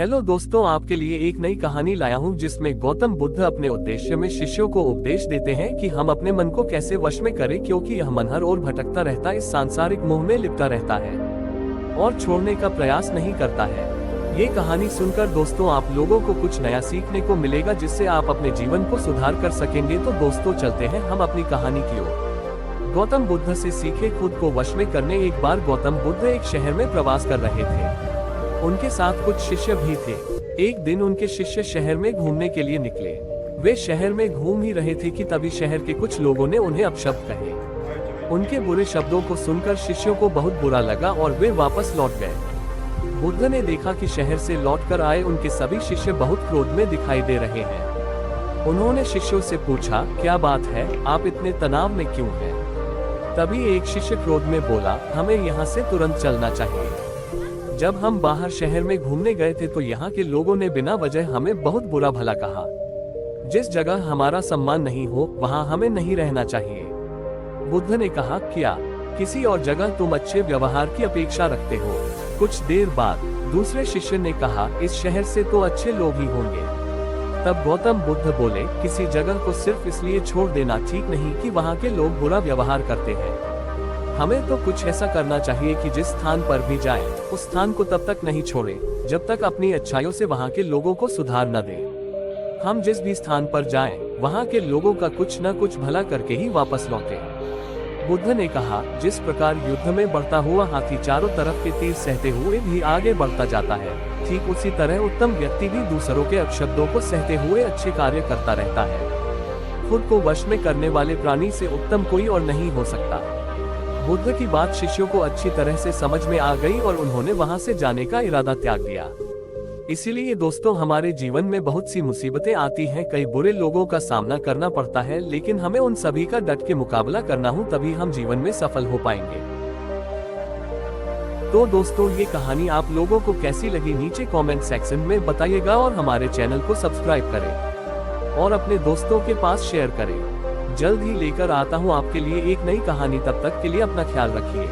Hello दोस्तों, आपके लिए एक नई कहानी लाया हूँ जिसमें गौतम बुद्ध अपने उद्देश्य में शिष्यों को उपदेश देते हैं कि हम अपने मन को कैसे वश में करें, क्योंकि यह मन हर ओर भटकता रहता, इस सांसारिक मोह में लिपटा रहता है और छोड़ने का प्रयास नहीं करता है। ये कहानी सुनकर दोस्तों आप लोगों को कुछ नया सीखने को मिलेगा, जिससे आप अपने जीवन को सुधार कर सकेंगे। तो दोस्तों चलते हैं हम अपनी कहानी की ओर। गौतम बुद्ध से सीखे खुद को वश में करने। एक बार गौतम बुद्ध एक शहर में प्रवास कर रहे थे। उनके साथ कुछ शिष्य भी थे। एक दिन उनके शिष्य शहर में घूमने के लिए निकले। वे शहर में घूम ही रहे थे कि तभी शहर के कुछ लोगों ने उन्हें अपशब्द कहे। उनके बुरे शब्दों को सुनकर शिष्यों को बहुत बुरा लगा और वे वापस लौट गए। बुद्ध ने देखा कि शहर से लौटकर आए उनके सभी शिष्य बहुत क्रोध में दिखाई दे रहे हैं। उन्होंने शिष्यों से पूछा, क्या बात है, आप इतने तनाव में क्यों हैं? तभी एक शिष्य क्रोध में बोला, हमें यहाँ से तुरंत चलना चाहिए। जब हम बाहर शहर में घूमने गए थे तो यहाँ के लोगों ने बिना वजह हमें बहुत बुरा भला कहा। जिस जगह हमारा सम्मान नहीं हो वहाँ हमें नहीं रहना चाहिए। बुद्ध ने कहा, क्या किसी और जगह तुम अच्छे व्यवहार की अपेक्षा रखते हो? कुछ देर बाद दूसरे शिष्य ने कहा, इस शहर से तो अच्छे लोग ही होंगे। तब गौतम बुद्ध बोले, किसी जगह को सिर्फ इसलिए छोड़ देना ठीक नहीं कि वहाँ के लोग बुरा व्यवहार करते हैं। हमें तो कुछ ऐसा करना चाहिए कि जिस स्थान पर भी जाएं, उस स्थान को तब तक नहीं छोड़ें जब तक अपनी अच्छाइयों से वहाँ के लोगों को सुधार न दें। हम जिस भी स्थान पर जाएं, वहाँ के लोगों का कुछ न कुछ भला करके ही वापस लौटें। बुद्ध ने कहा, जिस प्रकार युद्ध में बढ़ता हुआ हाथी चारों तरफ के तीर सहते हुए भी आगे बढ़ता जाता है, ठीक उसी तरह उत्तम व्यक्ति भी दूसरों के अपशब्दों को सहते हुए अच्छे कार्य करता रहता है। खुद को वश में करने वाले प्राणी से उत्तम कोई और नहीं हो सकता। बुद्ध की बात शिष्यों को अच्छी तरह से समझ में आ गई और उन्होंने वहां से जाने का इरादा त्याग दिया। इसीलिए दोस्तों हमारे जीवन में बहुत सी मुसीबतें आती हैं, कई बुरे लोगों का सामना करना पड़ता है, लेकिन हमें उन सभी का डट के मुकाबला करना हो, तभी हम जीवन में सफल हो पाएंगे। तो दोस्तों ये कहानी आप लोगों को कैसी लगी नीचे कमेंट सेक्शन में बताइएगा और हमारे चैनल को सब्सक्राइब करें और अपने दोस्तों के पास शेयर करें। जल्द ही लेकर आता हूँ आपके लिए एक नई कहानी। तब तक के लिए अपना ख्याल रखिए।